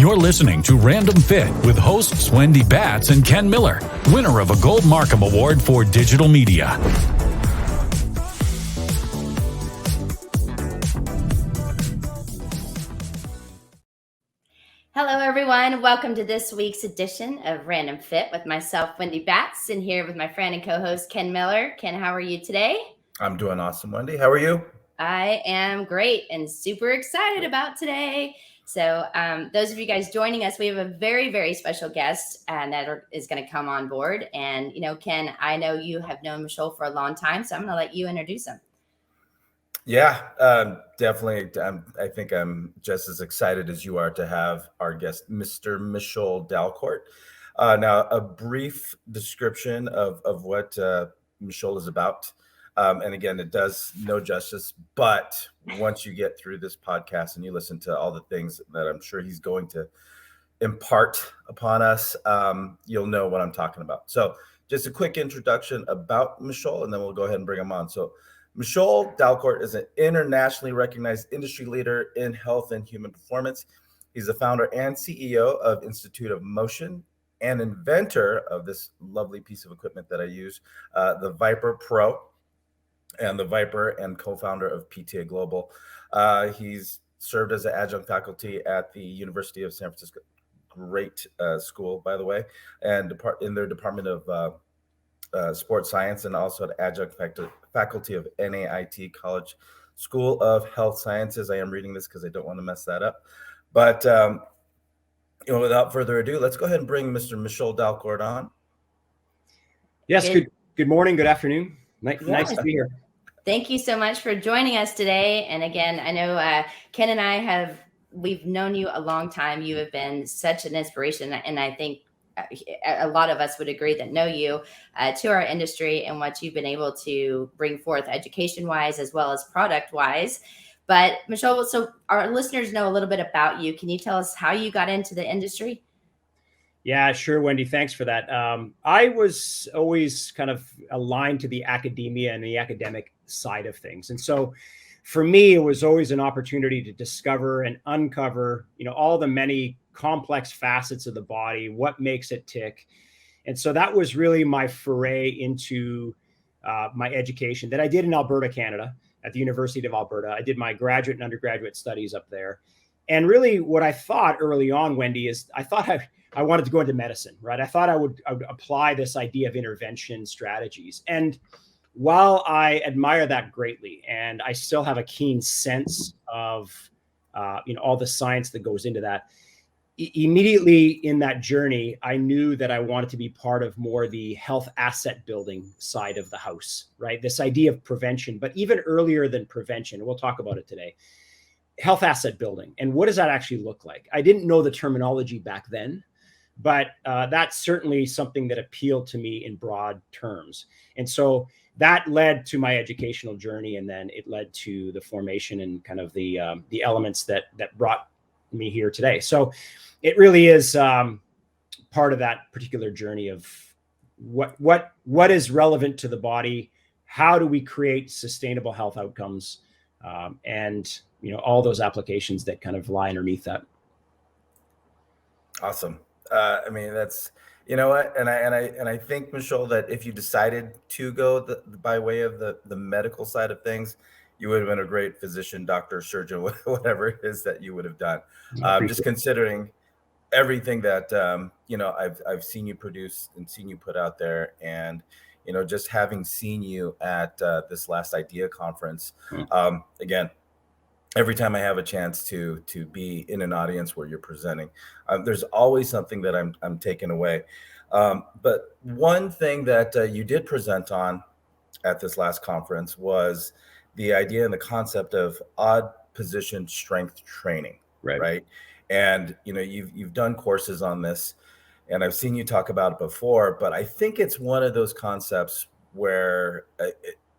You're listening to Random Fit with hosts Wendy Batts and Ken Miller, winner of a Gold Markham Award for Digital Media. Hello, everyone. Welcome to this week's edition of Random Fit with myself, Wendy Batts, and here with my friend and co-host, Ken Miller. Ken, how are you today? I'm doing awesome, Wendy. How are you? I am great and super excited about today. So those of you guys joining us, we have a very, very special guest that is going to come on board. And, you know, Ken, I know you have known Michol for a long time, so I'm going to let you introduce him. Yeah, definitely. I think I'm just as excited as you are to have our guest, Mr. Michol Dalcourt. Now, a brief description of what Michol is about. And again, it does no justice, but once you get through this podcast and you listen to all the things that I'm sure he's going to impart upon us, you'll know what I'm talking about. So just a quick introduction about Michol, and then we'll go ahead and bring him on. So Michol Dalcourt is an internationally recognized industry leader in health and human performance. He's the founder and CEO of Institute of Motion and inventor of this lovely piece of equipment that I use, the Viper Pro, and the Viper and co-founder of PTA Global. He's served as an adjunct faculty at the University of San Francisco. Great school, by the way, and in their Department of Sports Science, and also an adjunct faculty of NAIT College School of Health Sciences. I am reading this because I don't want to mess that up. But without further ado, let's go ahead and bring Mr. Michol Dalcourt on. Yes, good morning, good afternoon. Nice to be here. Thank you so much for joining us today. And again, I know Ken and I we've known you a long time. You have been such an inspiration. And I think a lot of us would agree that know you to our industry and what you've been able to bring forth education-wise as well as product-wise. But Michol, so our listeners know a little bit about you. Can you tell us how you got into the industry? Yeah, sure, Wendy. Thanks for that. I was always kind of aligned to the academia and the academic side of things. And so for me, it was always an opportunity to discover and uncover, all the many complex facets of the body, what makes it tick. And so that was really my foray into my education that I did in Alberta, Canada, at the University of Alberta. I did my graduate and undergraduate studies up there. And really what I thought early on, Wendy, is I thought I wanted to go into medicine, right? I thought I would apply this idea of intervention strategies. And while I admire that greatly, and I still have a keen sense of, all the science that goes into that, immediately in that journey, I knew that I wanted to be part of more the health asset building side of the house, right? This idea of prevention, but even earlier than prevention, we'll talk about it today, health asset building. And what does that actually look like? I didn't know the terminology back then, but that's certainly something that appealed to me in broad terms. And so that led to my educational journey, and then it led to the formation and kind of the elements that brought me here today. So it really is part of that particular journey of what is relevant to the body, how do we create sustainable health outcomes, and all those applications that kind of lie underneath that. Awesome. That's, and I think, Michol, that if you decided to go by way of the medical side of things, you would have been a great physician, doctor, surgeon, whatever it is that you would have done. Just considering everything that, I've seen you produce and seen you put out there, and, just having seen you at this last IDEA conference, again, every time I have a chance to be in an audience where you're presenting, there's always something that I'm taking away. But one thing that you did present on at this last conference was the idea and the concept of odd position strength training, right? And you've done courses on this, and I've seen you talk about it before. But I think it's one of those concepts where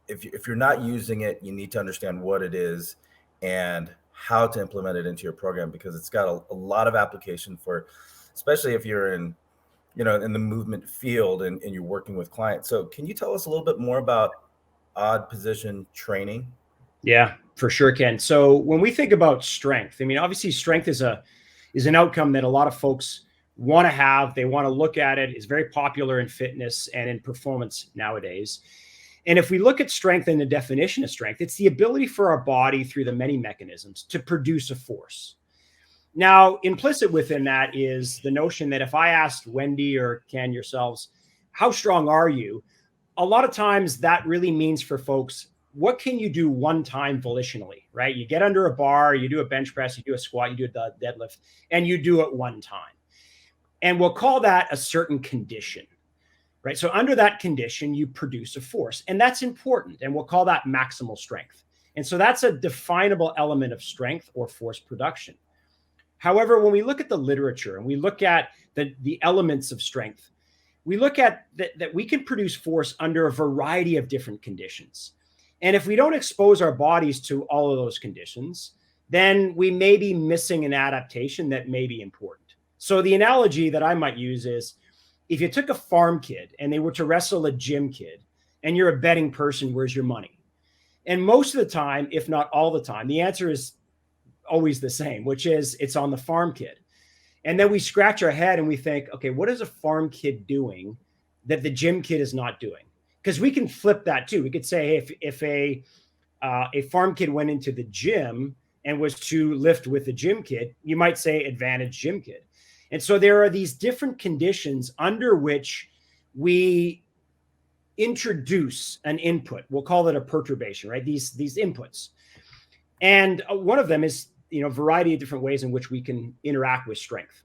if you're not using it, you need to understand what it is and how to implement it into your program, because it's got a lot of application for, especially if you're in the movement field and you're working with clients. So can you tell us a little bit more about odd position training? Yeah, for sure, Ken. So when we think about strength, obviously strength is is an outcome that a lot of folks want to have. They want to look at it. It's very popular in fitness and in performance nowadays. And if we look at strength and the definition of strength, it's the ability for our body through the many mechanisms to produce a force. Now, implicit within that is the notion that if I asked Wendy or Ken yourselves, how strong are you? A lot of times that really means for folks, what can you do one time volitionally, right? You get under a bar, you do a bench press, you do a squat, you do a deadlift, and you do it one time. And we'll call that a certain condition, right? So under that condition, you produce a force, and that's important. And we'll call that maximal strength. And so that's a definable element of strength or force production. However, when we look at the literature and we look at the elements of strength, we look at that we can produce force under a variety of different conditions. And if we don't expose our bodies to all of those conditions, then we may be missing an adaptation that may be important. So the analogy that I might use is, if you took a farm kid and they were to wrestle a gym kid, and you're a betting person, where's your money? And most of the time, if not all the time, the answer is always the same, which is it's on the farm kid. And then we scratch our head and we think, okay, what is a farm kid doing that the gym kid is not doing? Because we can flip that too. We could say, hey, if a farm kid went into the gym and was to lift with the gym kid, you might say advantage gym kid. And so there are these different conditions under which we introduce an input. We'll call it a perturbation, right? These inputs. And one of them is, a variety of different ways in which we can interact with strength.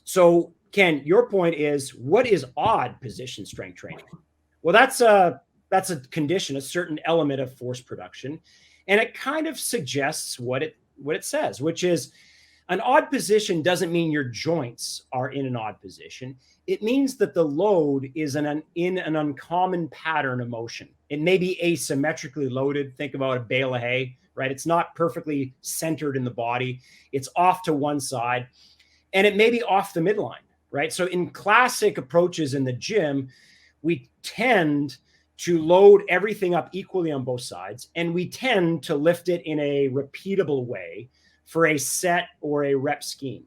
So Ken, your point is, what is odd position strength training? Well, that's a condition, a certain element of force production. And it kind of suggests what it says, which is, an odd position doesn't mean your joints are in an odd position. It means that the load is in an uncommon pattern of motion. It may be asymmetrically loaded. Think about a bale of hay, right? It's not perfectly centered in the body. It's off to one side, and it may be off the midline, right? So in classic approaches in the gym, we tend to load everything up equally on both sides, and we tend to lift it in a repeatable way for a set or a rep scheme.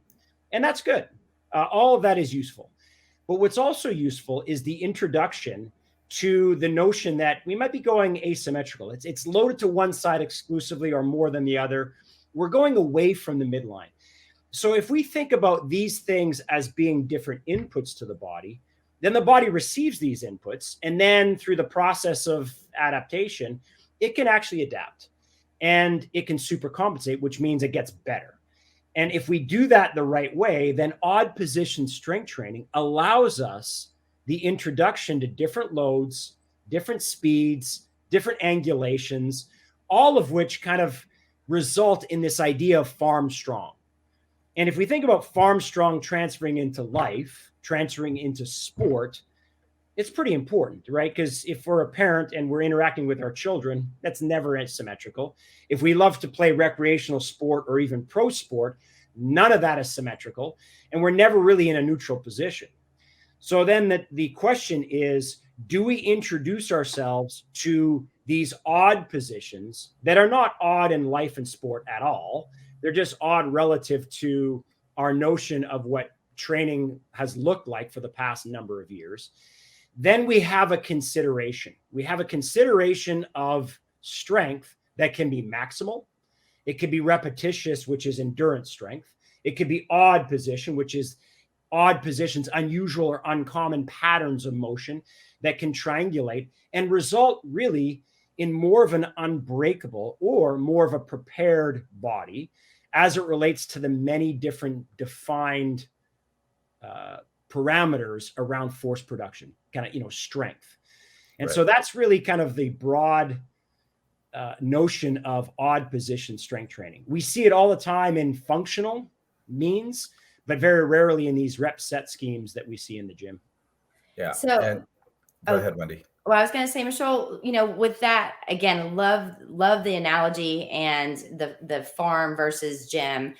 And that's good. All of that is useful. But what's also useful is the introduction to the notion that we might be going asymmetrical. It's loaded to one side exclusively or more than the other. We're going away from the midline. So if we think about these things as being different inputs to the body, then the body receives these inputs. And then through the process of adaptation, it can actually adapt. And it can supercompensate, which means it gets better. And if we do that the right way, then odd position strength training allows us the introduction to different loads, different speeds, different angulations, all of which kind of result in this idea of farm strong. And if we think about farm strong transferring into life, transferring into sport, it's pretty important, right? Because if we're a parent and we're interacting with our children, that's never symmetrical. If we love to play recreational sport or even pro sport, none of that is symmetrical. And we're never really in a neutral position. So then the question is, do we introduce ourselves to these odd positions that are not odd in life and sport at all? They're just odd relative to our notion of what training has looked like for the past number of years. Then we have a consideration. We have a consideration of strength that can be maximal. It could be repetitious, which is endurance strength. It could be odd position, which is odd positions, unusual or uncommon patterns of motion that can triangulate and result really in more of an unbreakable or more of a prepared body as it relates to the many different defined parameters around force production, kind of, strength. And so that's really kind of the broad notion of odd position strength training. We see it all the time in functional means, but very rarely in these rep set schemes that we see in the gym. Yeah. So go ahead, Wendy. Well, I was going to say, Michol, with that, again, love the analogy and the farm versus gym.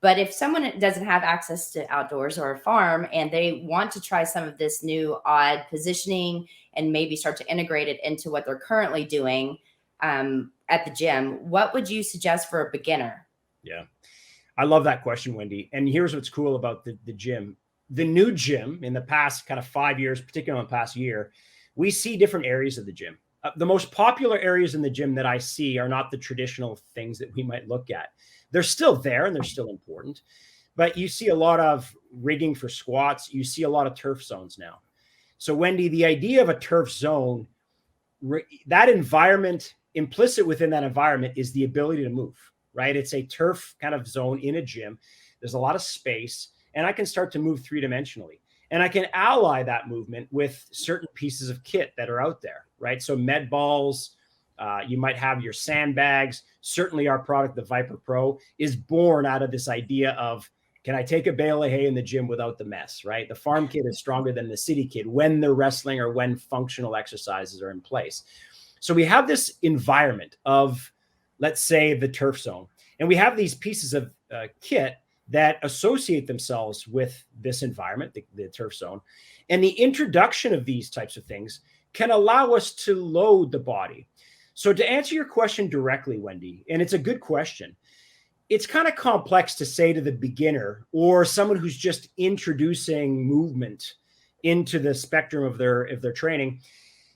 But if someone doesn't have access to outdoors or a farm and they want to try some of this new odd positioning and maybe start to integrate it into what they're currently doing at the gym, what would you suggest for a beginner? Yeah. I love that question, Wendy. And here's what's cool about the gym. The new gym in the past kind of 5 years, particularly in the past year, we see different areas of the gym. The most popular areas in the gym that I see are not the traditional things that we might look at. They're still there and they're still important, but you see a lot of rigging for squats. You see a lot of turf zones now. So Wendy, the idea of a turf zone, that environment, implicit within that environment is the ability to move, right? It's a turf kind of zone in a gym. There's a lot of space and I can start to move three-dimensionally. And I can ally that movement with certain pieces of kit that are out there, right? So med balls, you might have your sandbags. Certainly our product, the Viper Pro, is born out of this idea of, can I take a bale of hay in the gym without the mess, right? The farm kid is stronger than the city kid when they're wrestling or when functional exercises are in place. So we have this environment of, let's say, the turf zone. And we have these pieces of kit that associate themselves with this environment, the turf zone. And the introduction of these types of things can allow us to load the body. So to answer your question directly, Wendy, and it's a good question, it's kind of complex to say to the beginner or someone who's just introducing movement into the spectrum of their training,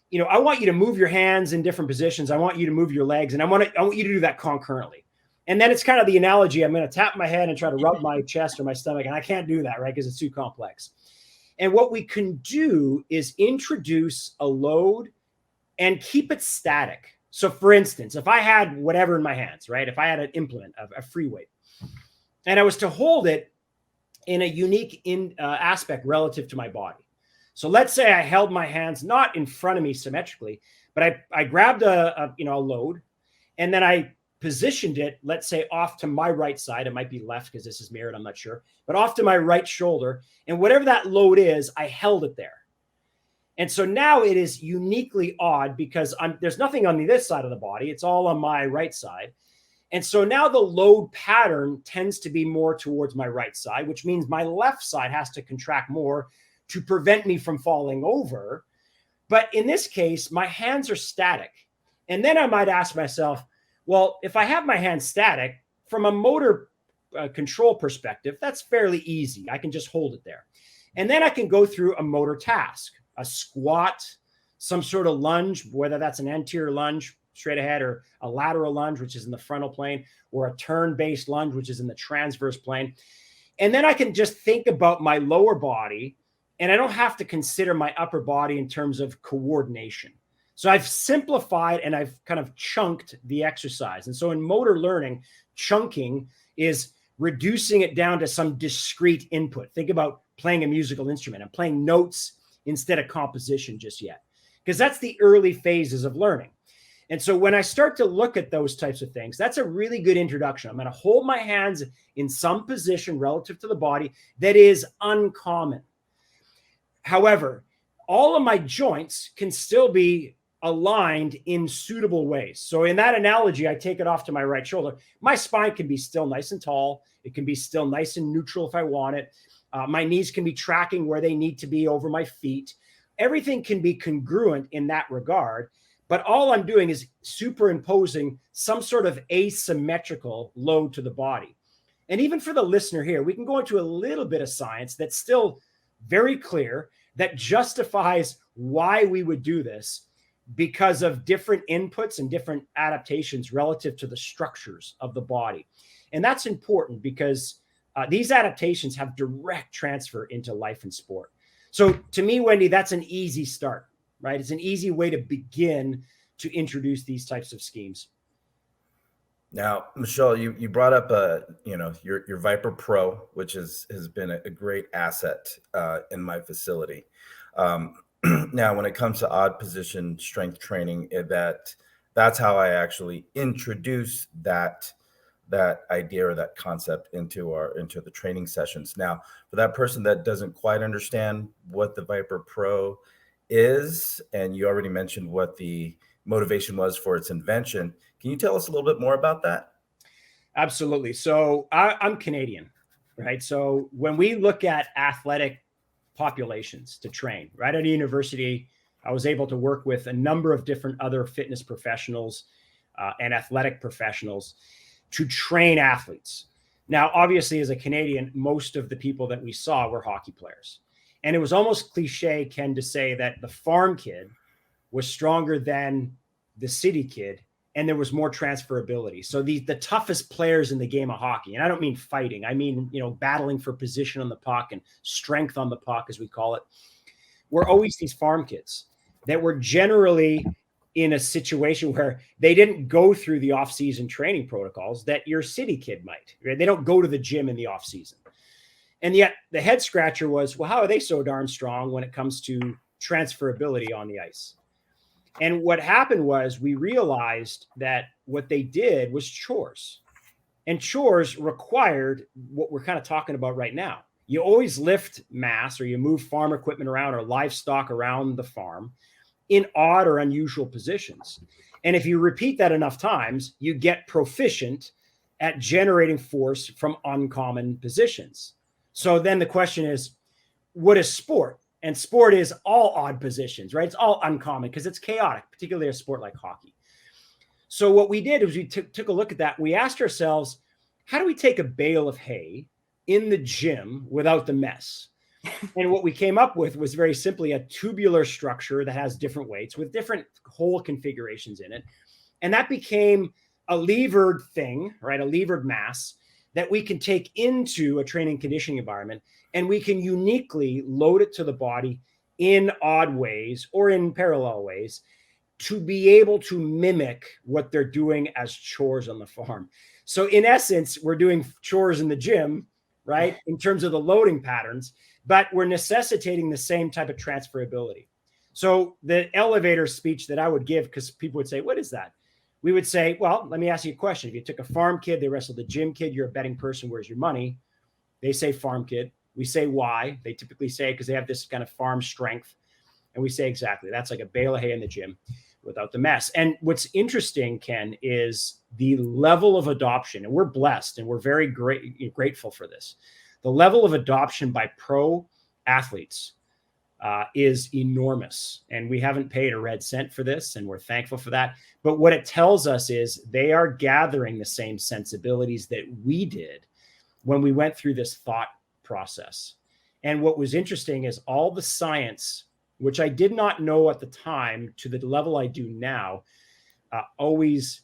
you know, I want you to move your hands in different positions. I want you to move your legs, and I want you to do that concurrently. And then it's kind of the analogy, I'm going to tap my head and try to rub my chest or my stomach, and I can't do that, right? Because it's too complex. And what we can do is introduce a load and keep it static. So for instance, if I had whatever in my hands, right? If I had an implement, a free weight, and I was to hold it in a unique aspect relative to my body. So let's say I held my hands not in front of me symmetrically, but I grabbed a load, and then I positioned it, let's say, off to my right side. It might be left because this is mirrored, I'm not sure, but off to my right shoulder. And whatever that load is, I held it there. And so now it is uniquely odd because there's nothing on this side of the body. It's all on my right side. And so now the load pattern tends to be more towards my right side, which means my left side has to contract more to prevent me from falling over. But in this case, my hands are static. And then I might ask myself, well, if I have my hands static, from a motor control perspective, that's fairly easy. I can just hold it there. And then I can go through a motor task, a squat, some sort of lunge, whether that's an anterior lunge straight ahead or a lateral lunge, which is in the frontal plane, or a turn-based lunge, which is in the transverse plane. And then I can just think about my lower body, and I don't have to consider my upper body in terms of coordination. So I've simplified and I've kind of chunked the exercise. And so in motor learning, chunking is reducing it down to some discrete input. Think about playing a musical instrument. I'm playing notes instead of composition just yet, because that's the early phases of learning. And so when I start to look at those types of things, that's a really good introduction. I'm going to hold my hands in some position relative to the body that is uncommon. However, all of my joints can still be aligned in suitable ways. So in that analogy, I take it off to my right shoulder. My spine can be still nice and tall. It can be still nice and neutral if I want it. My knees can be tracking where they need to be over my feet. Everything can be congruent in that regard. But all I'm doing is superimposing some sort of asymmetrical load to the body. And even for the listener here, we can go into a little bit of science that's still very clear that justifies why we would do this because of different inputs and different adaptations relative to the structures of the body. And that's important because these adaptations have direct transfer into life and sport. So to me, Wendy, that's an easy start, right? It's an easy way to begin to introduce these types of schemes. Now, Michol, you brought up your Viper Pro, which has been a great asset in my facility. Now, when it comes to odd position strength training, that's how I actually introduce that idea or that concept into the training sessions. Now, for that person that doesn't quite understand what the Viper Pro is, and you already mentioned what the motivation was for its invention, can you tell us a little bit more about that? Absolutely. So I'm Canadian, right? So when we look at athletic populations to train, right at a university, I was able to work with a number of different other fitness professionals and athletic professionals to train athletes. Now, obviously, as a Canadian, most of the people that we saw were hockey players. And it was almost cliche, Ken, to say that the farm kid was stronger than the city kid, and there was more transferability. So the toughest players in the game of hockey, and I don't mean fighting, I mean, battling for position on the puck and strength on the puck, as we call it, were always these farm kids that were generally in a situation where they didn't go through the off-season training protocols that your city kid might. Right? They don't go to the gym in the off-season. And yet the head scratcher was, well, how are they so darn strong when it comes to transferability on the ice? And what happened was we realized that what they did was chores. And chores required what we're kind of talking about right now. You always lift mass, or you move farm equipment around or livestock around the farm in odd or unusual positions. And if you repeat that enough times, you get proficient at generating force from uncommon positions. So then the question is, what is sport? And sport is all odd positions, right? It's all uncommon because it's chaotic, particularly a sport like hockey. So what we did is we took a look at that. We asked ourselves, how do we take a bale of hay in the gym without the mess? And what we came up with was very simply a tubular structure that has different weights with different hole configurations in it. And that became a levered thing, right? A levered mass that we can take into a training conditioning environment, and we can uniquely load it to the body in odd ways or in parallel ways to be able to mimic what they're doing as chores on the farm. So in essence, we're doing chores in the gym, right? In terms of the loading patterns, but we're necessitating the same type of transferability. So the elevator speech that I would give, because people would say, what is that? We would say, well, let me ask you a question. If you took a farm kid, they wrestled a gym kid, you're a betting person, where's your money? They say farm kid. We say why. They typically say because they have this kind of farm strength. And we say exactly, that's like a bale of hay in the gym without the mess. And what's interesting, Ken, is the level of adoption. And we're blessed and we're very grateful for this. The level of adoption by pro athletes is enormous. And we haven't paid a red cent for this, and we're thankful for that. But what it tells us is they are gathering the same sensibilities that we did when we went through this thought process. And what was interesting is all the science, which I did not know at the time to the level I do now, always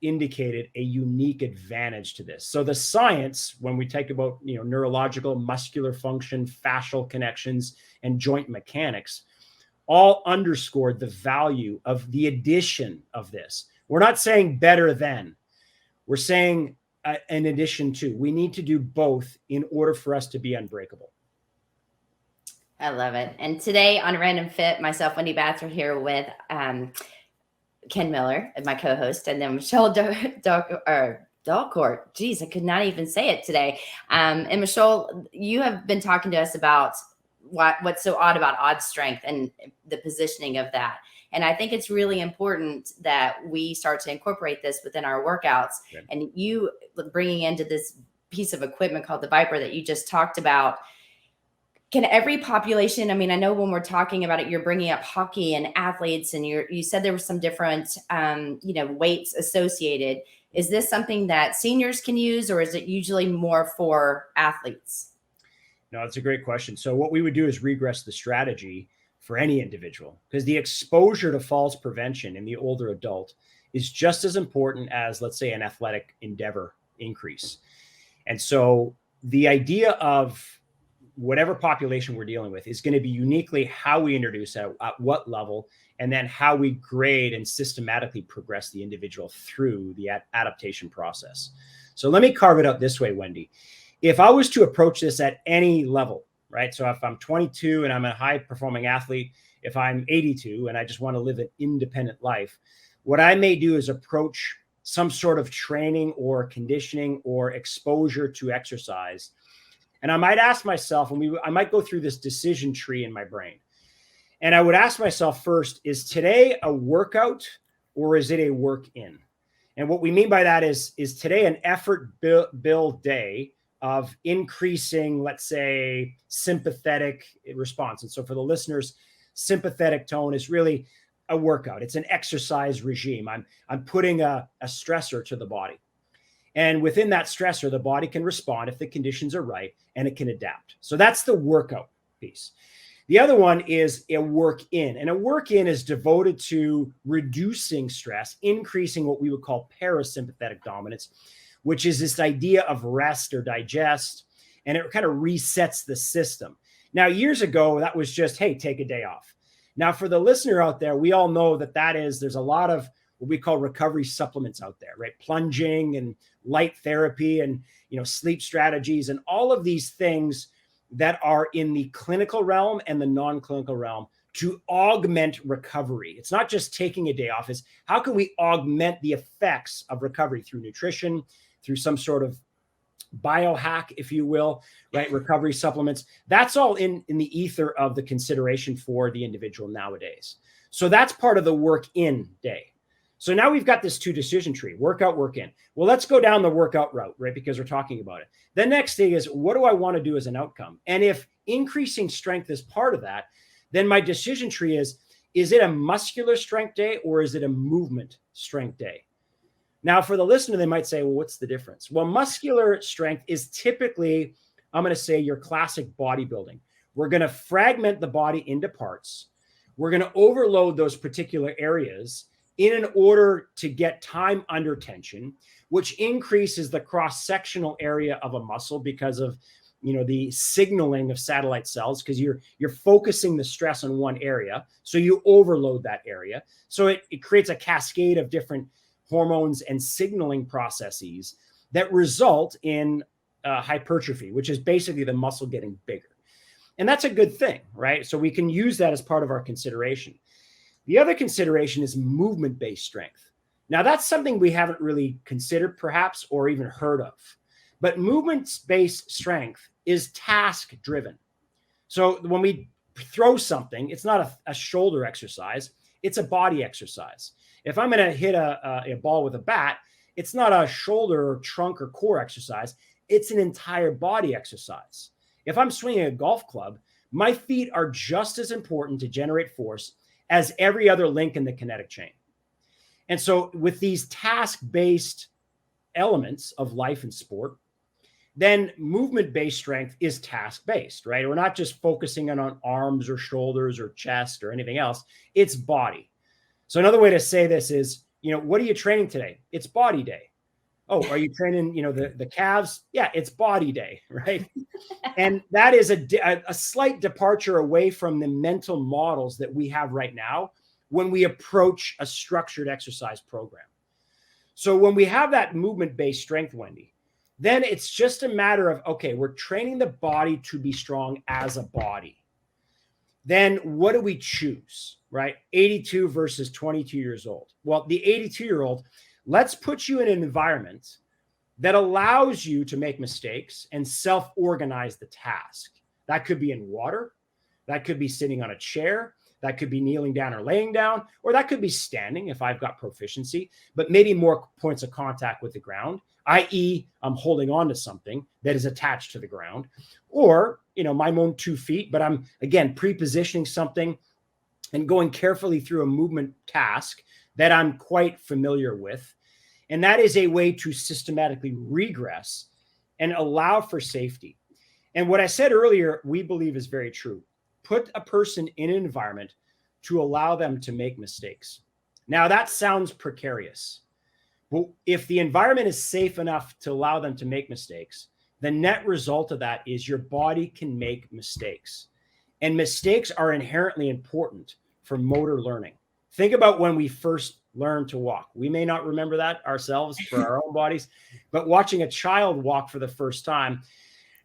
indicated a unique advantage to this. So the science, when we talk about neurological, muscular function, fascial connections, and joint mechanics, all underscored the value of the addition of this. We're not saying better than, we're saying an addition to. We need to do both in order for us to be unbreakable. I love it. And today on Random Fit, myself, Wendy Batts, are here with Ken Miller, my co-host, and then Michol Dalcourt. Geez, I could not even say it today. And Michol, you have been talking to us about what's so odd about odd strength and the positioning of that. And I think it's really important that we start to incorporate this within our workouts. Okay. And you bringing into this piece of equipment called the Viper that you just talked about. Can every population, I mean, I know when we're talking about it, you're bringing up hockey and athletes, and you said there were some different, weights associated. Is this something that seniors can use, or is it usually more for athletes? No, that's a great question. So what we would do is regress the strategy for any individual, because the exposure to falls prevention in the older adult is just as important as, let's say, an athletic endeavor increase. And so the idea of whatever population we're dealing with is going to be uniquely how we introduce at what level, and then how we grade and systematically progress the individual through the adaptation process. So let me carve it up this way, Wendy. If I was to approach this at any level, right? So if I'm 22 and I'm a high performing athlete, if I'm 82 and I just want to live an independent life, what I may do is approach some sort of training or conditioning or exposure to exercise. And I might ask myself, I might go through this decision tree in my brain. And I would ask myself first, is today a workout or is it a work in? And what we mean by that is today an effort build day of increasing, let's say, sympathetic response. And so for the listeners, sympathetic tone is really a workout. It's an exercise regime. I'm putting a stressor to the body. And within that stressor, the body can respond if the conditions are right, and it can adapt. So that's the workout piece. The other one is a work in, and a work in is devoted to reducing stress, increasing what we would call parasympathetic dominance, which is this idea of rest or digest, and it kind of resets the system. Now, years ago, that was just, hey, take a day off. Now, for the listener out there, we all know there's a lot of what we call recovery supplements out there, right? Plunging and light therapy and, sleep strategies and all of these things that are in the clinical realm and the non-clinical realm to augment recovery. It's not just taking a day off, it's how can we augment the effects of recovery through nutrition, through some sort of biohack, if you will, right? Recovery supplements. That's all in the ether of the consideration for the individual nowadays. So that's part of the work in day. So now we've got this 2 decision tree, workout, work in. Well, let's go down the workout route, right? Because we're talking about it. The next thing is, what do I want to do as an outcome? And if increasing strength is part of that, then my decision tree is it a muscular strength day or is it a movement strength day? Now, for the listener, they might say, well, what's the difference? Well, muscular strength is typically, I'm going to say, your classic bodybuilding. We're going to fragment the body into parts. We're going to overload those particular areas in order to get time under tension, which increases the cross-sectional area of a muscle because of the signaling of satellite cells, because you're focusing the stress on one area. So you overload that area. So it creates a cascade of different hormones and signaling processes that result in hypertrophy, which is basically the muscle getting bigger. And that's a good thing, right? So we can use that as part of our consideration. The other consideration is movement-based strength. Now, that's something we haven't really considered, perhaps, or even heard of. But movement-based strength is task-driven. So when we throw something, it's not a shoulder exercise, it's a body exercise. If I'm going to hit a ball with a bat, it's not a shoulder or trunk or core exercise, it's an entire body exercise. If I'm swinging a golf club, my feet are just as important to generate force as every other link in the kinetic chain. And so with these task-based elements of life and sport, then movement-based strength is task-based, right? We're not just focusing on arms or shoulders or chest or anything else. It's body. So another way to say this is, what are you training today? It's body day. Oh, are you training, the calves? Yeah, it's body day, right? And that is a slight departure away from the mental models that we have right now when we approach a structured exercise program. So when we have that movement-based strength, Wendy, then it's just a matter of, okay, we're training the body to be strong as a body. Then what do we choose, right? 82 versus 22 years old. Well, the 82-year-old, let's put you in an environment that allows you to make mistakes and self-organize the task. That could be in water. That could be sitting on a chair. That could be kneeling down or laying down, or that could be standing if I've got proficiency, but maybe more points of contact with the ground, i.e. I'm holding on to something that is attached to the ground, or, my own 2 feet, but I'm, again, pre-positioning something and going carefully through a movement task that I'm quite familiar with. And that is a way to systematically regress and allow for safety. And what I said earlier, we believe is very true. Put a person in an environment to allow them to make mistakes. Now, that sounds precarious. Well, if the environment is safe enough to allow them to make mistakes, the net result of that is your body can make mistakes. And mistakes are inherently important for motor learning. Think about when we first learned to walk. We may not remember that ourselves for our own bodies, but watching a child walk for the first time,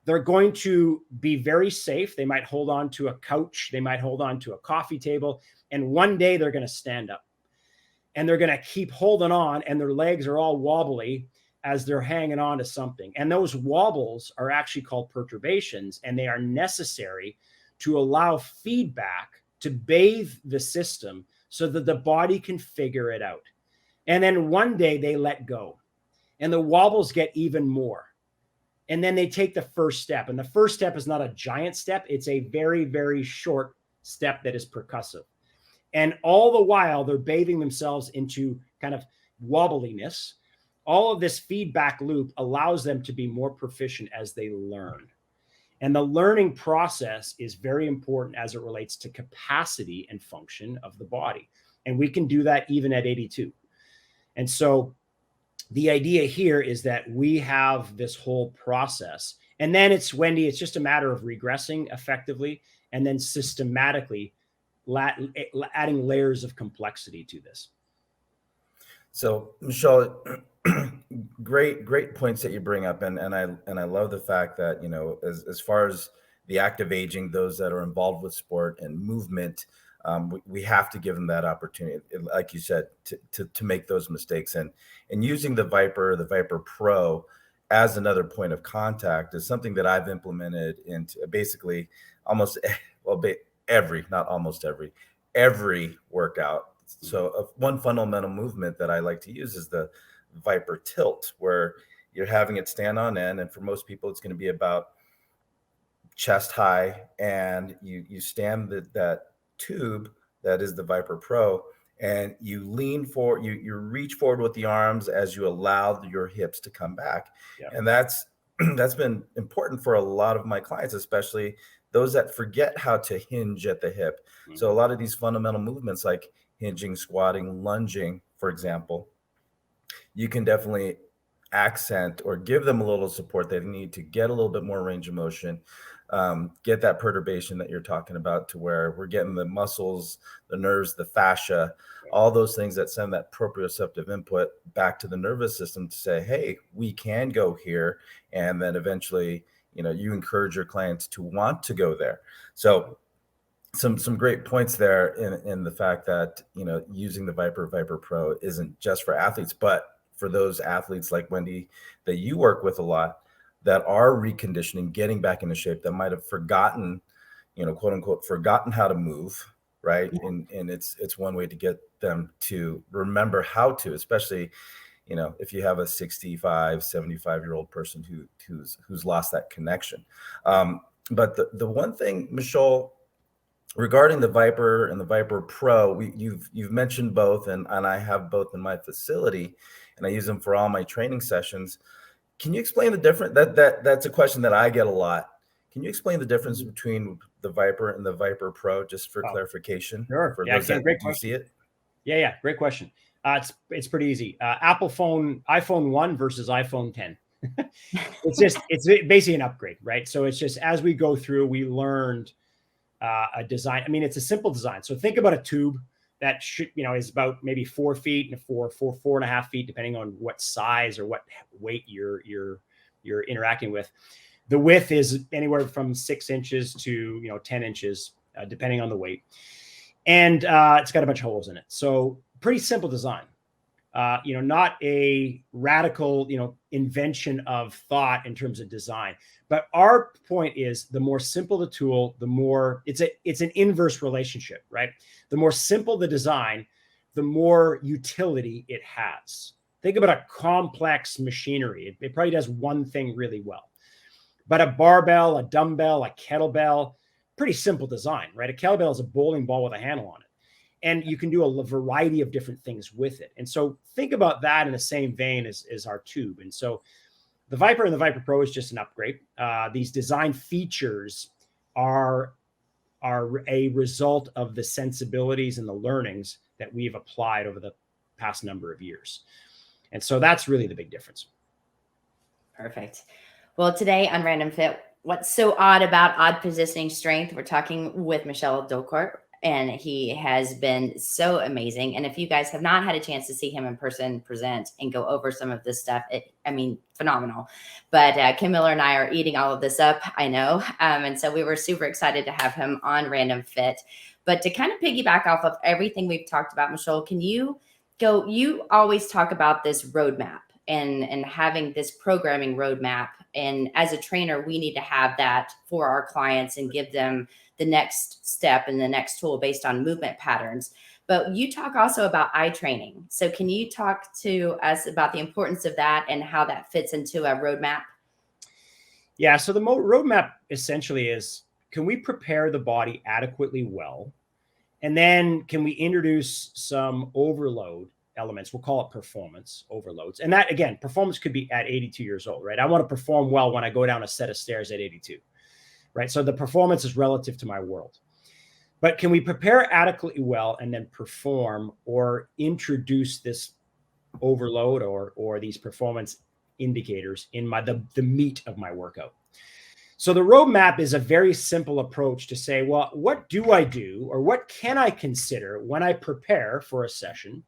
they're going to be very safe. They might hold on to a couch. They might hold on to a coffee table. And one day they're going to stand up and they're going to keep holding on, and their legs are all wobbly as they're hanging on to something. And those wobbles are actually called perturbations, and they are necessary to allow feedback to bathe the system so that the body can figure it out. And then one day they let go and the wobbles get even more. And then they take the first step. And the first step is not a giant step. It's a very, very short step that is percussive. And all the while they're bathing themselves into kind of wobbliness. all of this feedback loop allows them to be more proficient as they learn. And the learning process is very important as it relates to capacity and function of the body. And we can do that even at 82. And so the idea here is that we have this whole process. And then it's, Wendy, it's just a matter of regressing effectively and then systematically adding layers of complexity to this. So, Michol, great points that you bring up, and I love the fact that, you know, as far as the active aging, those that are involved with sport and movement, we have to give them that opportunity, like you said, to make those mistakes, and using the Viper Pro as another point of contact is something that I've implemented into basically every workout. So one fundamental movement that I like to use is the Viper tilt, where you're having it stand on end. And for most people, it's going to be about chest high. And you stand that tube that is the Viper Pro, and you lean forward, you reach forward with the arms as you allow your hips to come back. Yeah. And that's been important for a lot of my clients, especially those that forget how to hinge at the hip. Mm-hmm. So a lot of these fundamental movements like hinging, squatting, lunging, for example, you can definitely accent or give them a little support. They need to get a little bit more range of motion, get that perturbation that you're talking about, to where we're getting the muscles, the nerves, the fascia, all those things that send that proprioceptive input back to the nervous system to say, hey, we can go here. And then eventually, you know, you encourage your clients to want to go there. So some great points there in the fact that, you know, using the Viper Pro isn't just for athletes, but for those athletes like Wendy that you work with a lot, that are reconditioning, getting back into shape, that might have forgotten, you know, quote unquote, forgotten how to move, right? Yeah. And it's one way to get them to remember how to, especially, you know, if you have a 65, 75-year-old person who's lost that connection. But the one thing, Michol, regarding the Viper and the Viper Pro, you've mentioned both, and I have both in my facility, and I use them for all my training sessions. Can you explain the difference? That's a question that I get a lot. Can you explain the difference between the Viper and the Viper Pro, just for clarification? Sure. For yeah, those that great do you see it? Yeah, great question. It's pretty easy. iPhone 1 versus iPhone 10. it's basically an upgrade, right? So it's just, as we go through, we learned a design. I mean, it's a simple design. So think about a tube that should, you know, is about maybe 4 feet and 4.5 feet, depending on what size or what weight you're interacting with. The width is anywhere from 6 inches to 10 inches, depending on the weight. And it's got a bunch of holes in it. So pretty simple design. Not a radical, invention of thought in terms of design. But our point is, the more simple the tool, the more it's an inverse relationship, right? The more simple the design, the more utility it has. Think about a complex machinery. It probably does one thing really well. But a barbell, a dumbbell, a kettlebell, pretty simple design, right? A kettlebell is a bowling ball with a handle on it. And you can do a variety of different things with it. And so think about that in the same vein as our tube. And so the Viper and the Viper Pro is just an upgrade. These design features are a result of the sensibilities and the learnings that we've applied over the past number of years. And so that's really the big difference. Perfect. Well, today on Random Fit, what's so odd about odd positioning strength? We're talking with Michol Dalcourt, and he has been so amazing. And if you guys have not had a chance to see him in person present and go over some of this stuff, phenomenal. But Ken Miller and I are eating all of this up, I know. And so we were super excited to have him on Random Fit. But to kind of piggyback off of everything we've talked about, Michol, you always talk about this roadmap and having this programming roadmap. And as a trainer, we need to have that for our clients and give them the next step and the next tool based on movement patterns. But you talk also about eye training. So can you talk to us about the importance of that and how that fits into a roadmap? Yeah. So the roadmap essentially is, can we prepare the body adequately well? And then can we introduce some overload elements. We'll call it performance overloads. And that, again, performance could be at 82 years old, right? I want to perform well when I go down a set of stairs at 82, right? So the performance is relative to my world. But can we prepare adequately well and then perform or introduce this overload or these performance indicators in the meat of my workout? So the roadmap is a very simple approach to say, well, what do I do or what can I consider when I prepare for a session?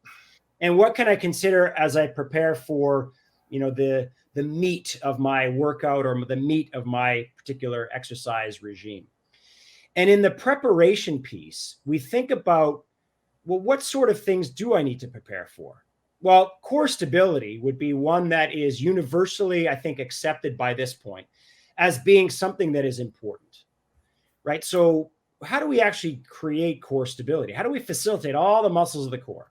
And what can I consider as I prepare for, the meat of my workout or the meat of my particular exercise regime? And in the preparation piece, we think about, well, what sort of things do I need to prepare for? Well, core stability would be one that is universally, I think, accepted by this point as being something that is important, right? So how do we actually create core stability? How do we facilitate all the muscles of the core?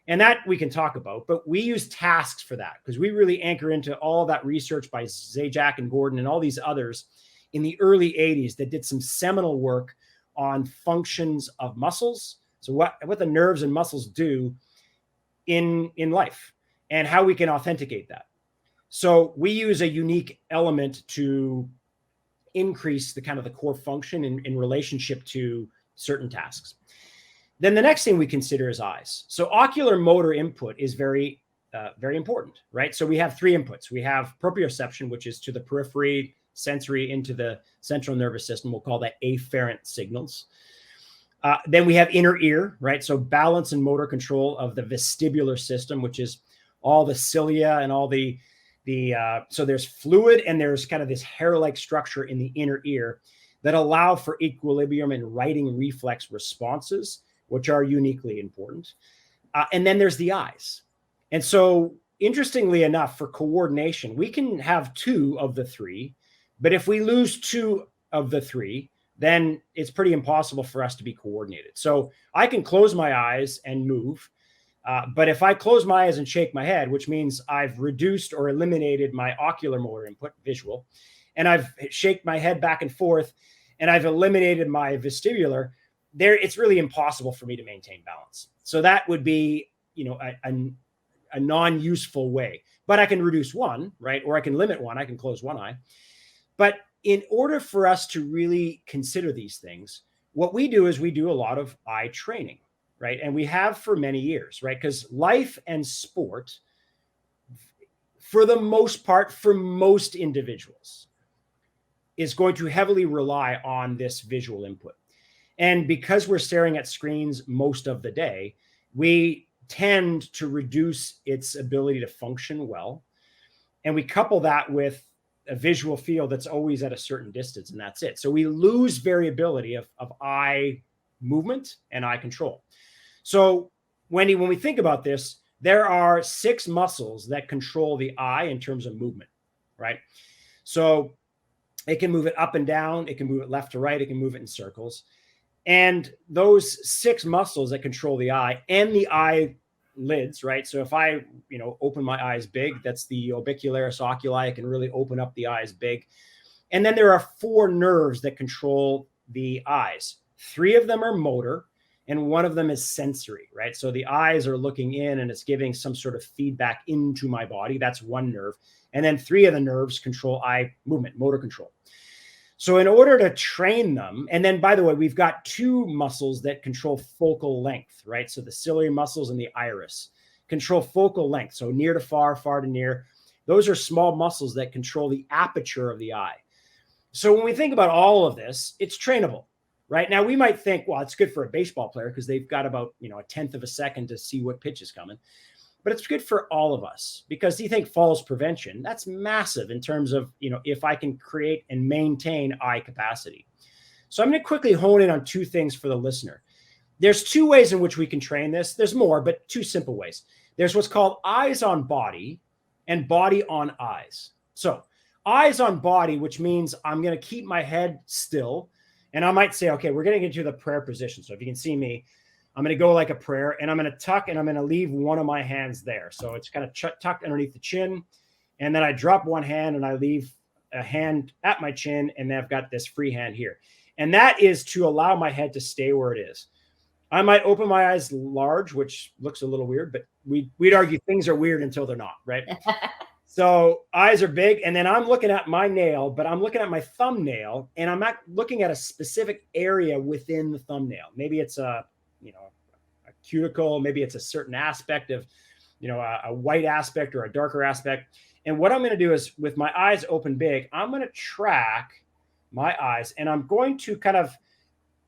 And that we can talk about, but we use tasks for that because we really anchor into all that research by Zajac and Gordon and all these others in the early 80s that did some seminal work on functions of muscles. So what the nerves and muscles do in life and how we can authenticate that. So we use a unique element to increase the kind of the core function in relationship to certain tasks. Then the next thing we consider is eyes. So ocular motor input is very, very important, right? So we have three inputs. We have proprioception, which is to the periphery, sensory into the central nervous system. We'll call that afferent signals. Then we have inner ear, right? So balance and motor control of the vestibular system, which is all the cilia and all so there's fluid and there's kind of this hair-like structure in the inner ear that allow for equilibrium and writing reflex responses, which are uniquely important. And then there's the eyes. And so interestingly enough, for coordination, we can have two of the three, but if we lose two of the three, then it's pretty impossible for us to be coordinated. So I can close my eyes and move, but if I close my eyes and shake my head, which means I've reduced or eliminated my ocular motor input, visual, and I've shaked my head back and forth, and I've eliminated my vestibular, it's really impossible for me to maintain balance. So that would be, a non-useful way. But I can reduce one, right? Or I can limit one. I can close one eye. But in order for us to really consider these things, what we do is we do a lot of eye training, right? And we have for many years, right? Because life and sport, for the most part, for most individuals, is going to heavily rely on this visual input. And because we're staring at screens most of the day, we tend to reduce its ability to function well. And we couple that with a visual field that's always at a certain distance, and that's it. So we lose variability of eye movement and eye control. So Wendy, when we think about this, there are 6 muscles that control the eye in terms of movement, right? So it can move it up and down, it can move it left to right, it can move it in circles. And those 6 muscles that control the eye and the eyelids, right? So if I, open my eyes big, that's the orbicularis oculi. I can really open up the eyes big. And then there are 4 nerves that control the eyes. 3 of them are motor and 1 of them is sensory, right? So the eyes are looking in and it's giving some sort of feedback into my body. That's 1 nerve. And then 3 of the nerves control eye movement, motor control. So in order to train them, and then by the way, we've got 2 muscles that control focal length, right? So the ciliary muscles and the iris control focal length. So near to far, far to near. Those are small muscles that control the aperture of the eye. So when we think about all of this, it's trainable, right? Now we might think, well, it's good for a baseball player because they've got about, a tenth of a second to see what pitch is coming. But it's good for all of us because you think falls prevention, that's massive in terms of, if I can create and maintain eye capacity. So I'm going to quickly hone in on 2 things for the listener. There's 2 ways in which we can train this. There's more, but 2 simple ways. There's what's called eyes on body and body on eyes. So eyes on body, which means I'm going to keep my head still. And I might say, okay, we're getting into the prayer position. So if you can see me, I'm going to go like a prayer and I'm going to tuck and I'm going to leave one of my hands there. So it's kind of tucked underneath the chin. And then I drop one hand and I leave a hand at my chin. And then I've got this free hand here. And that is to allow my head to stay where it is. I might open my eyes large, which looks a little weird, but we'd argue things are weird until they're not, right? So eyes are big, and then I'm looking at my nail, but I'm looking at my thumbnail, and I'm not looking at a specific area within the thumbnail. Maybe it's a cuticle, maybe it's a certain aspect of, a white aspect or a darker aspect. And what I'm going to do is, with my eyes open big, I'm going to track my eyes, and I'm going to kind of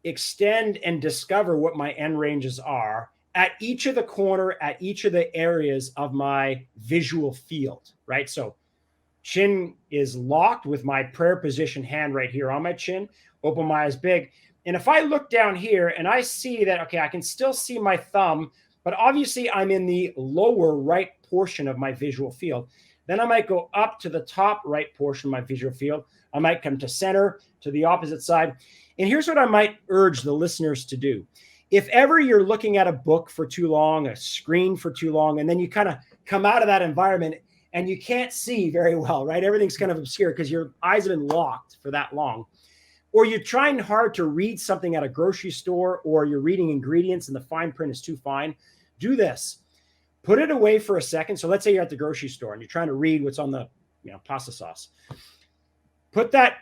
extend and discover what my end ranges are at each of the corner, at each of the areas of my visual field, right? So chin is locked with my prayer position hand right here on my chin, open my eyes big. And if I look down here and I see that, okay, I can still see my thumb, but obviously I'm in the lower right portion of my visual field. Then I might go up to the top right portion of my visual field. I might come to center, to the opposite side. And here's what I might urge the listeners to do. If ever you're looking at a book for too long, a screen for too long, and then you kind of come out of that environment and you can't see very well, right? Everything's kind of obscure because your eyes have been locked for that long. Or you're trying hard to read something at a grocery store, or you're reading ingredients and the fine print is too fine. Do this. Put it away for a second. So let's say you're at the grocery store and you're trying to read what's on the pasta sauce. Put that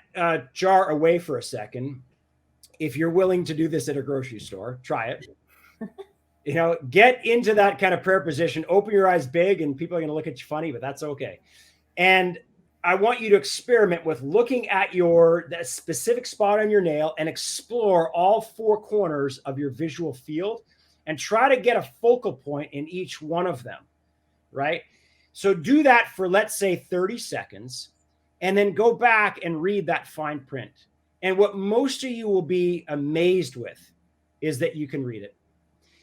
jar away for a second. If you're willing to do this at a grocery store, try it. Get into that kind of prayer position, open your eyes big, and people are going to look at you funny, but that's okay. And I want you to experiment with looking at that specific spot on your nail and explore all four corners of your visual field and try to get a focal point in each one of them, right? So do that for, let's say, 30 seconds, and then go back and read that fine print. And what most of you will be amazed with is that you can read it.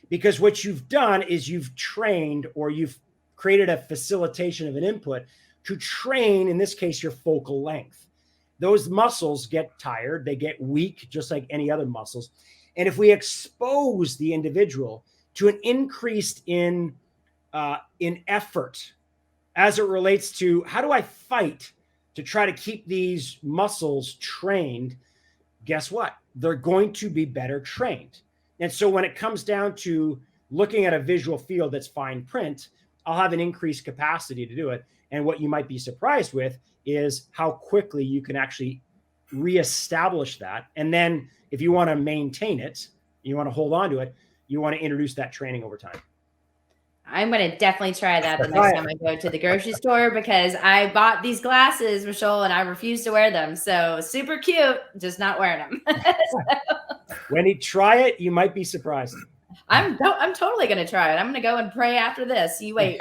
Because what you've done is you've trained, or you've created a facilitation of an input to train, in this case, your focal length. Those muscles get tired, they get weak, just like any other muscles. And if we expose the individual to an increase in effort as it relates to how do I fight to try to keep these muscles trained, guess what? They're going to be better trained. And so when it comes down to looking at a visual field that's fine print, I'll have an increased capacity to do it. And what you might be surprised with is how quickly you can actually reestablish that. And then if you want to maintain it, you want to hold on to it, you want to introduce that training over time. I'm going to definitely try that the next time I go to the grocery store, because I bought these glasses, Michol, and I refuse to wear them. So super cute, just not wearing them. When you try it, you might be surprised. I'm totally going to try it. I'm going to go and pray after this. You wait.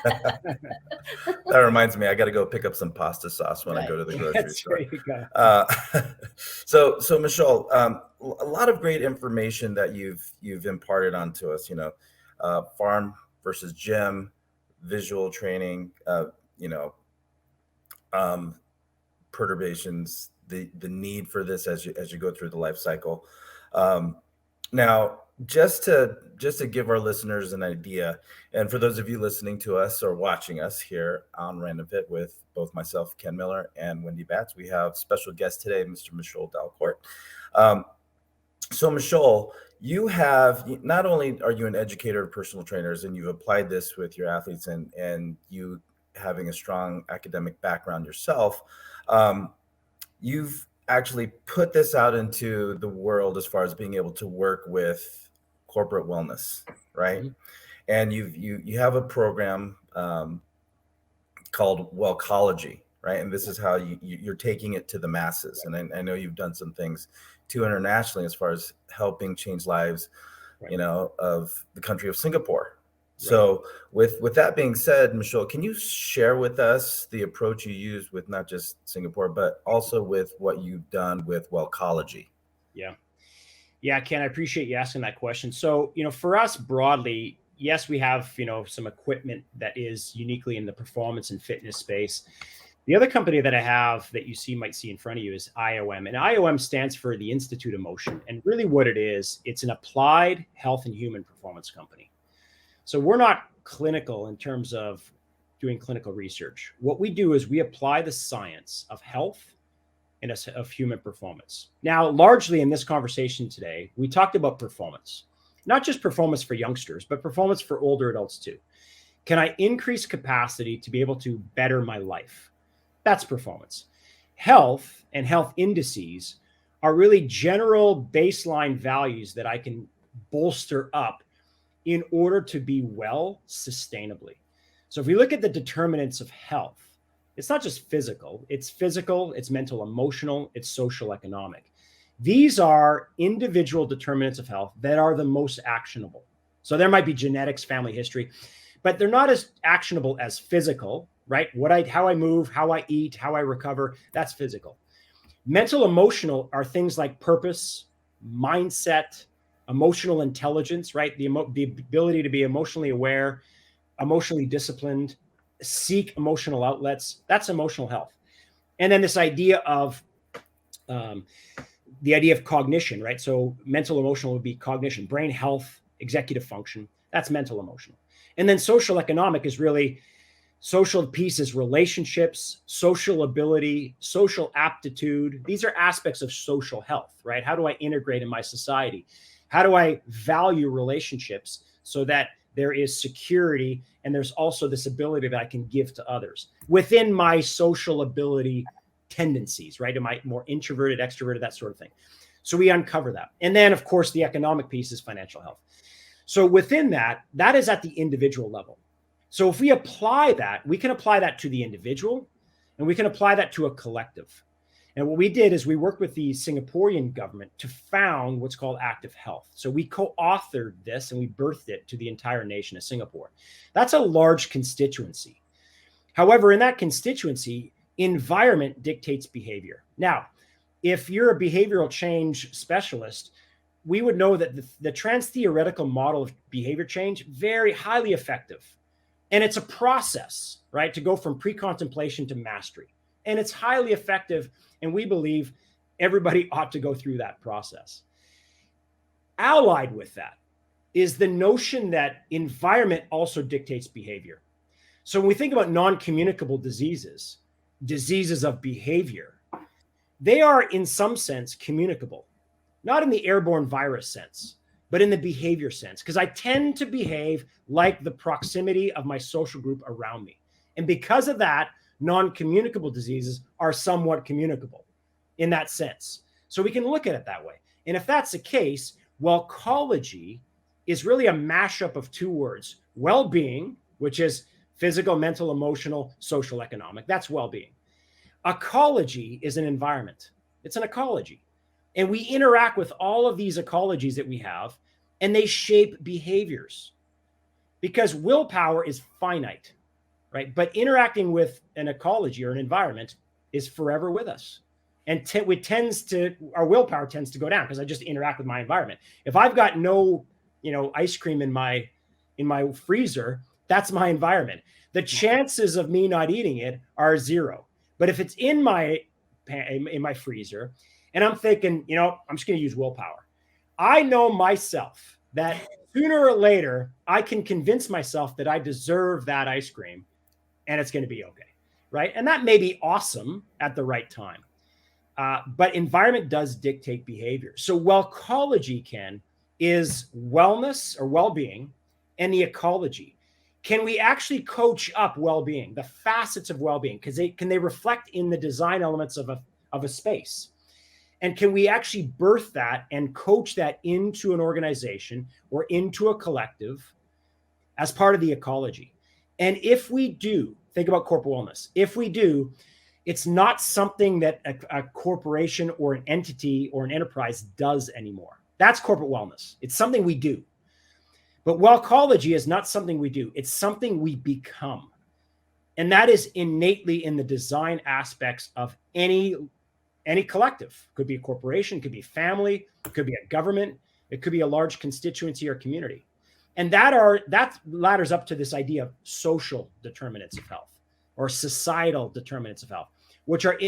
That reminds me, I got to go pick up some pasta sauce when I go to the grocery store. So Michol, a lot of great information that you've imparted onto us. Farm versus gym, visual training, perturbations, the need for this as you go through the life cycle. Now, just to give our listeners an idea, and for those of you listening to us or watching us here on Random Fit with both myself, Ken Miller, and Wendy Batts, we have special guest today, Mr. Michol Dalcourt. So Michol, not only are you an educator of personal trainers, and you've applied this with your athletes, and you having a strong academic background yourself, you've actually put this out into the world as far as being able to work with corporate wellness, right? Mm-hmm. And you have a program called Wellcology, right? And this is how you're taking it to the masses. And I know you've done some things too internationally as far as helping change lives, right, of the country of Singapore. Right. So with that being said, Michol, can you share with us the approach you use with not just Singapore, but also with what you've done with Wellcology? Yeah, Ken, I appreciate you asking that question. So, for us broadly, yes, we have, some equipment that is uniquely in the performance and fitness space. The other company that I have that you might see in front of you is IOM. And IOM stands for the Institute of Motion. And really what it is, it's an applied health and human performance company. So we're not clinical in terms of doing clinical research. What we do is we apply the science of health of human performance. Now, largely in this conversation today, we talked about performance, not just performance for youngsters, but performance for older adults too. Can I increase capacity to be able to better my life? That's performance. Health and health indices are really general baseline values that I can bolster up in order to be well sustainably. So if we look at the determinants of health, it's not just physical, it's mental, emotional, it's social, economic. These are individual determinants of health that are the most actionable. So there might be genetics, family history, but they're not as actionable as physical, right? How I move, how I eat, how I recover, that's physical. Mental, emotional are things like purpose, mindset, emotional intelligence, right? The ability to be emotionally aware, emotionally disciplined, seek emotional outlets. That's emotional health. And then this idea of cognition, right? So mental, emotional would be cognition, brain health, executive function. That's mental, emotional. And then social, economic is really social pieces, relationships, social ability, social aptitude. These are aspects of social health, right? How do I integrate in my society? How do I value relationships so that there is security and there's also this ability that I can give to others within my social ability tendencies, right? Am I more introverted, extroverted, that sort of thing? So we uncover that. And then, of course, the economic piece is financial health. So within that is at the individual level. So if we apply that, we can apply that to the individual and we can apply that to a collective. And what we did is we worked with the Singaporean government to found what's called active health. So we co-authored this and we birthed it to the entire nation of Singapore. That's a large constituency. However, in that constituency, environment dictates behavior. Now, if you're a behavioral change specialist, we would know that the trans-theoretical model of behavior change, very highly effective. And it's a process, right, to go from pre-contemplation to mastery. And it's highly effective. And we believe everybody ought to go through that process. Allied with that is the notion that environment also dictates behavior. So when we think about non-communicable diseases of behavior, they are in some sense communicable, not in the airborne virus sense, but in the behavior sense, because I tend to behave like the proximity of my social group around me. And because of that, non-communicable diseases are somewhat communicable in that sense. So we can look at it that way. And if that's the case, wellcology is really a mashup of two words: well-being, which is physical, mental, emotional, social, economic. That's well-being. Ecology is an environment. It's an ecology. And we interact with all of these ecologies that we have, and they shape behaviors. Because willpower is finite, right? But interacting with an ecology or an environment is forever with us. And our willpower tends to go down because I just interact with my environment. If I've got no, ice cream in my freezer, that's my environment. The chances of me not eating it are zero. But if it's in my freezer, and I'm thinking, I'm just going to use willpower, I know myself that sooner or later I can convince myself that I deserve that ice cream, and it's going to be okay, right? And that may be awesome at the right time. But environment does dictate behavior. So wellcology, Ken, is wellness or well-being and the ecology. Can we actually coach up well-being, the facets of well-being? Because can they reflect in the design elements of a space? And can we actually birth that and coach that into an organization or into a collective as part of the ecology? And if we do, think about corporate wellness. If we do, it's not something that a corporation or an entity or an enterprise does anymore. That's corporate wellness. It's something we do. But wellcology is not something we do. It's something we become. And that is innately in the design aspects of any collective. Could be a corporation, could be family, it could be a government, it could be a large constituency or community. And that ladders up to this idea of social determinants of health or societal determinants of health, which are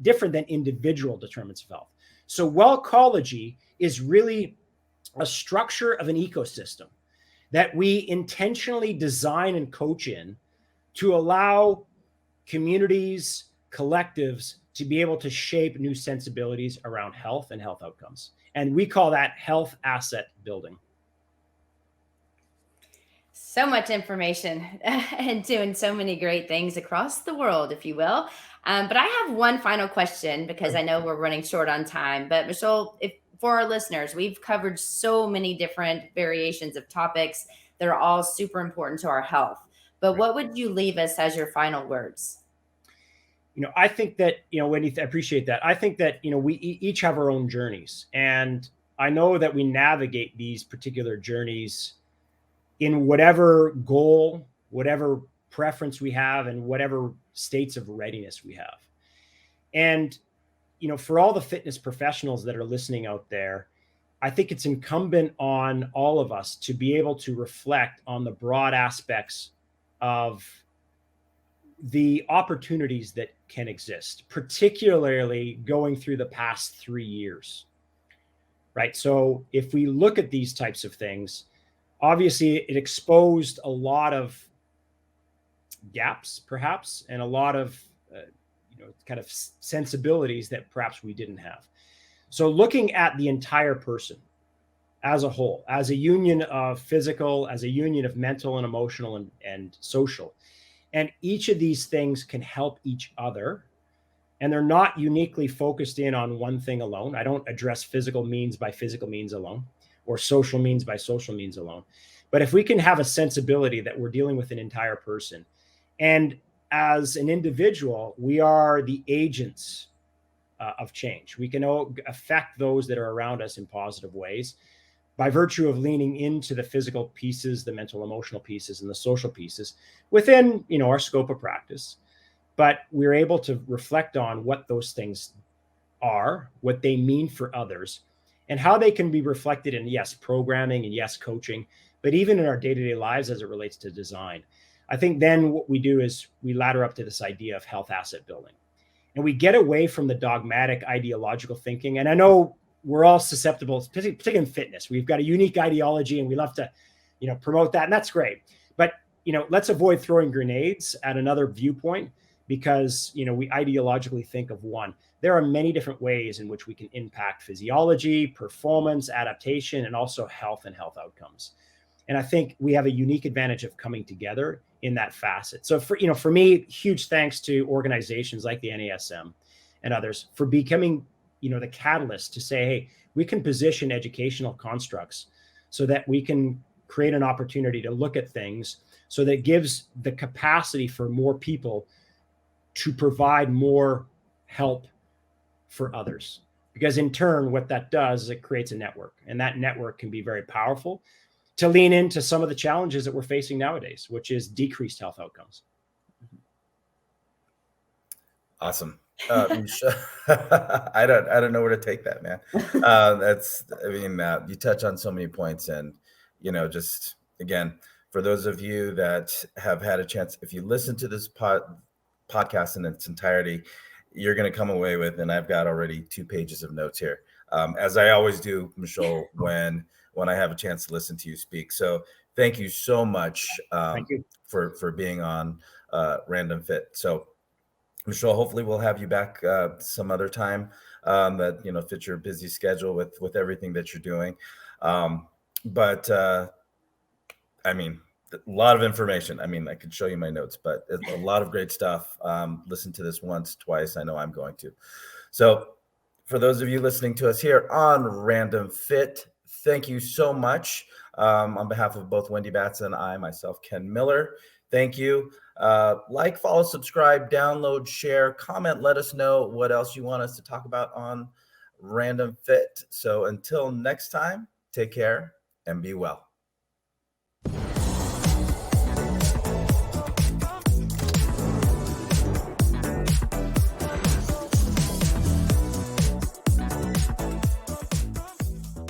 different than individual determinants of health. So wellcology is really a structure of an ecosystem that we intentionally design and coach in to allow communities, collectives to be able to shape new sensibilities around health and health outcomes. And we call that health asset building. So much information and doing so many great things across the world, if you will. But I have one final question because I know we're running short on time. But Michol, if for our listeners, we've covered so many different variations of topics that are all super important to our health. But what would you leave us as your final words? I think that, Wendy, I appreciate that. I think that, we each have our own journeys. And I know that we navigate these particular journeys in whatever goal, whatever preference we have, and whatever states of readiness we have. And, for all the fitness professionals that are listening out there, I think it's incumbent on all of us to be able to reflect on the broad aspects of the opportunities that can exist, particularly going through the past 3 years, right? So if we look at these types of things, obviously it exposed a lot of gaps, perhaps, and a lot of kind of sensibilities that perhaps we didn't have. So looking at the entire person as a whole, as a union of physical, as a union of mental and emotional and social, and each of these things can help each other, and they're not uniquely focused in on one thing alone. I don't address physical means by physical means alone, or social means by social means alone. But if we can have a sensibility that we're dealing with an entire person, and as an individual, we are the agents of change. We can affect those that are around us in positive ways by virtue of leaning into the physical pieces, the mental, emotional pieces, and the social pieces within, our scope of practice. But we're able to reflect on what those things are, what they mean for others, and how they can be reflected in, yes, programming and yes, coaching, but even in our day-to-day lives as it relates to design. I think then what we do is we ladder up to this idea of health asset building. And we get away from the dogmatic ideological thinking. And I know we're all susceptible, particularly in fitness. We've got a unique ideology and we love to, promote that. And that's great. But, let's avoid throwing grenades at another viewpoint because, we ideologically think of one. There are many different ways in which we can impact physiology, performance, adaptation, and also health and health outcomes. And I think we have a unique advantage of coming together in that facet. So for me, huge thanks to organizations like the NASM and others for becoming, the catalyst to say, hey, we can position educational constructs so that we can create an opportunity to look at things so that gives the capacity for more people to provide more help for others. Because in turn, what that does is it creates a network, and that network can be very powerful to lean into some of the challenges that we're facing nowadays, which is decreased health outcomes. Awesome. I don't know where to take that, man. You touch on so many points, and, just again, for those of you that have had a chance, if you listen to this podcast in its entirety, you're going to come away with, and I've got already 2 pages of notes here, as I always do, Michol, when I have a chance to listen to you speak. So thank you so much Thank you. for being on Random Fit. So Michol, hopefully we'll have you back some other time that, fits your busy schedule with everything that you're doing. A lot of information. I could show you my notes, but it's a lot of great stuff. Listen to this once, twice. I know I'm going to. So for those of you listening to us here on Random Fit, thank you so much. On behalf of both Wendy Batts and I, myself, Ken Miller, thank you. Like, follow, subscribe, download, share, comment. Let us know what else you want us to talk about on Random Fit. So until next time, take care and be well.